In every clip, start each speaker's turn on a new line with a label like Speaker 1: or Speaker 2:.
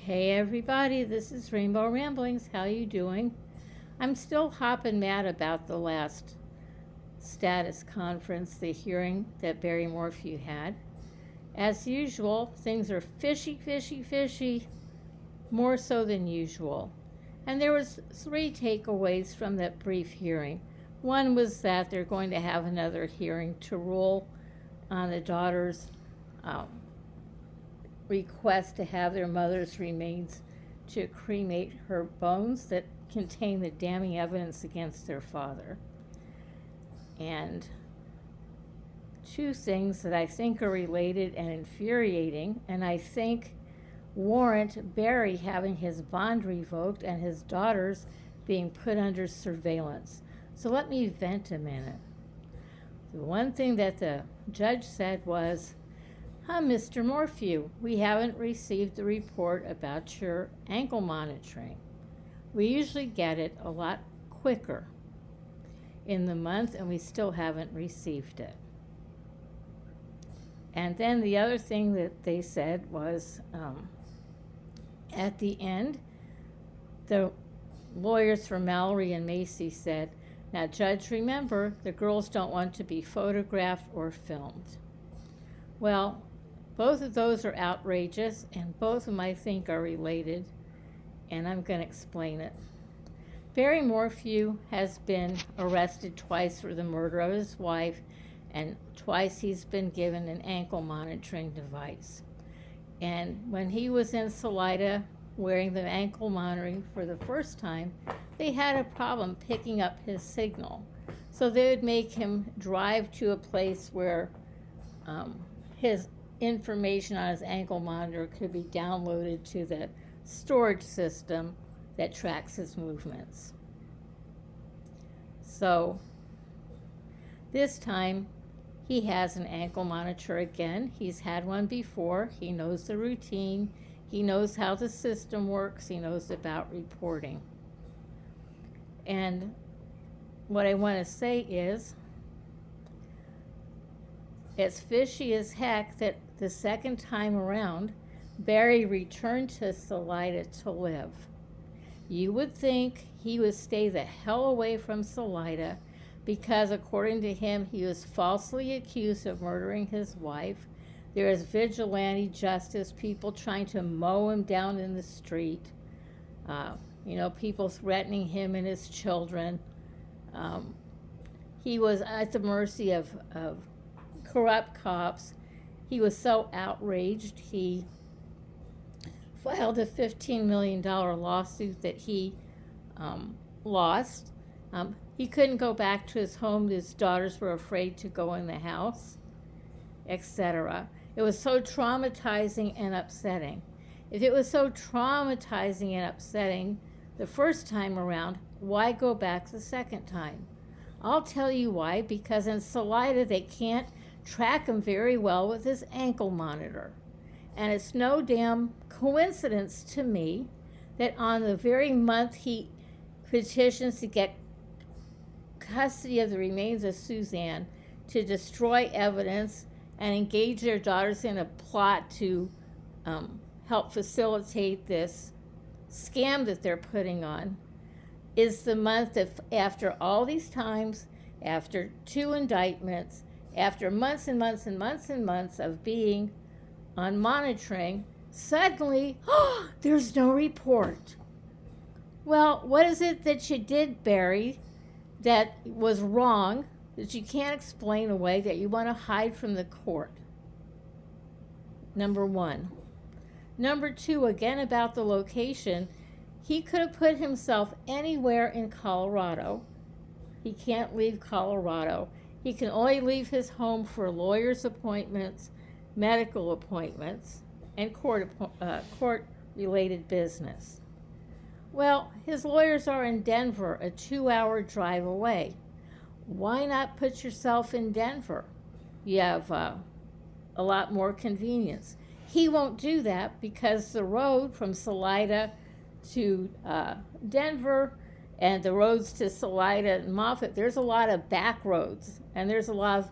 Speaker 1: Hey everybody, this is Rainbow Ramblings. How you doing? I'm still hopping mad about the last status conference, the hearing that Barry Morphew had. As usual, things are fishy, more so than usual. And there was 3 takeaways from that brief hearing. One was that they're going to have another hearing to rule on the daughter's request to have their mother's remains to cremate her bones that contain the damning evidence against their father. And 2 things that I think are related and infuriating, and I think warrant Barry having his bond revoked and his daughters being put under surveillance. So let me vent a minute. The one thing that the judge said was, Mr. Morphew, we haven't received the report about your ankle monitoring. We usually get it a lot quicker in the month, and we still haven't received it. And then the other thing that they said was, at the end, the lawyers for Mallory and Macy said, now, Judge, remember, the girls don't want to be photographed or filmed. Well, both of those are outrageous, and both of them, I think, are related, and I'm going to explain it. Barry Morphew has been arrested twice for the murder of his wife, and twice he's been given an ankle monitoring device. And when he was in Salida wearing the ankle monitoring for the first time, they had a problem picking up his signal. So they would make him drive to a place where his information on his ankle monitor could be downloaded to the storage system that tracks his movements. So this time he has an ankle monitor again. He's had one before. He knows the routine. He knows how the system works. He knows about reporting. And what I want to say is, it's fishy as heck that the second time around, Barry returned to Salida to live. You would think he would stay the hell away from Salida because, according to him, he was falsely accused of murdering his wife. There is vigilante justice, people trying to mow him down in the street, people threatening him and his children. He was at the mercy of corrupt cops. He was so outraged, he filed a $15 million lawsuit that he lost. He couldn't go back to his home. His daughters were afraid to go in the house, etc. It was so traumatizing and upsetting. If it was so traumatizing and upsetting the first time around, why go back the second time? I'll tell you why, because in Salida they can't track him very well with his ankle monitor. And it's no damn coincidence to me that on the very month he petitions to get custody of the remains of Suzanne, to destroy evidence and engage their daughters in a plot to help facilitate this scam that they're putting on, is the month that, after all these times, after 2 indictments, after months and months of being on monitoring, suddenly, there's no report. Well, what is it that you did, Barry, that was wrong, that you can't explain away, that you want to hide from the court? Number 1. Number 2, again about the location, he could have put himself anywhere in Colorado. He can't leave Colorado. He can only leave his for lawyers' medical appointments, and court-related business. Well, his lawyers are in Denver, a 2-hour drive away. Why not put yourself in Denver? You have a lot more convenience. He won't do that because the road from Salida to Denver and the roads to Salida and Moffett, there's a lot of back roads, and there's a lot of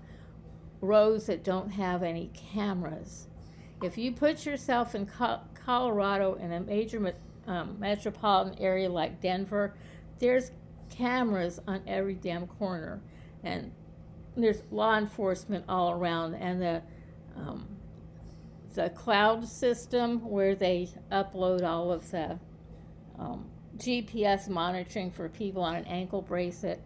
Speaker 1: roads that don't have any cameras. If you put yourself in Colorado, in a major metropolitan area like Denver, there's cameras on every damn corner, and there's law enforcement all around, and the cloud system where they upload all of the GPS monitoring for people on an ankle bracelet.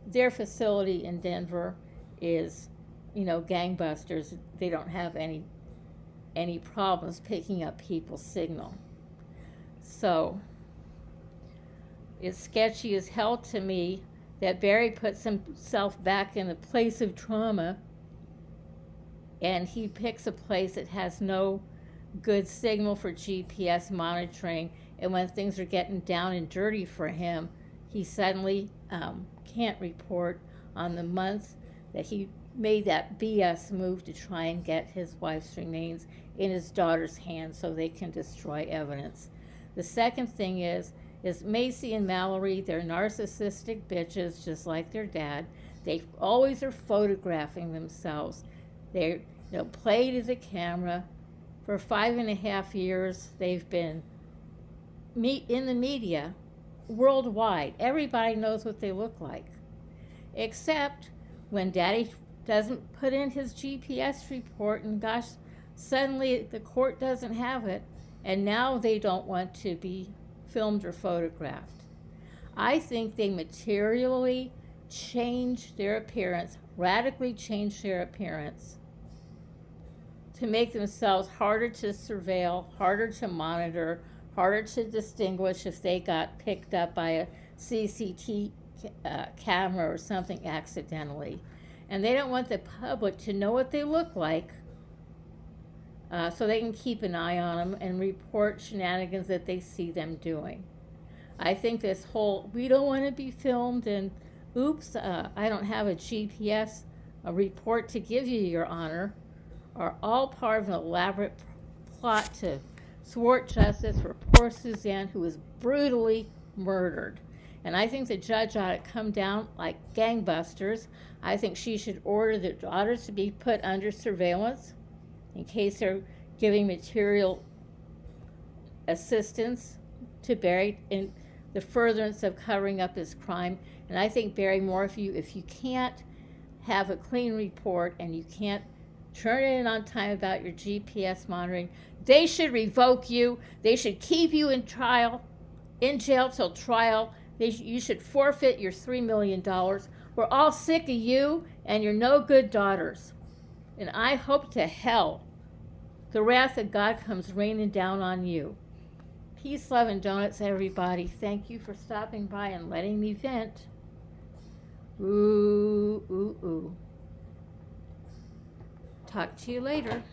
Speaker 1: Their facility in Denver is, gangbusters. They don't have any problems picking up people's signal. So it's sketchy as hell to me that Barry puts himself back in a place of trauma, and he picks a place that has no good signal for GPS monitoring, and when things are getting down and dirty for him, he suddenly can't report on the month that he made that BS move to try and get his wife's remains in his daughter's hands so they can destroy evidence. The second thing is Macy and Mallory, they're narcissistic bitches just like their dad. They always are photographing themselves. They play to the camera. For 5.5 years, they've been in the media worldwide. Everybody knows what they look like. Except when Daddy doesn't put in his GPS report, and gosh, suddenly the court doesn't have it, and now they don't want to be filmed or photographed. I think they materially changed their appearance, radically changed their appearance to make themselves harder to surveil, harder to monitor, harder to distinguish if they got picked up by a CCTV camera or something accidentally. And they don't want the public to know what they look like, so they can keep an eye on them and report shenanigans that they see them doing. I think this whole, we don't want to be filmed, and oops, I don't have a GPS report to give you, Your Honor, are all part of an elaborate plot to thwart justice for poor Suzanne, who was brutally murdered. And I think the judge ought to come down like gangbusters. I think she should order the daughters to be put under surveillance in case they're giving material assistance to Barry in the furtherance of covering up his crime. And I think Barry Moore, if you can't have a clean report and you can't turn it in on time about your GPS monitoring, they should revoke you. They should keep you in jail till trial. You should forfeit your $3 million. We're all sick of you and your no good daughters. And I hope to hell the wrath of God comes raining down on you. Peace, love, and donuts, everybody. Thank you for stopping by and letting me vent. Ooh, ooh, ooh. Talk to you later.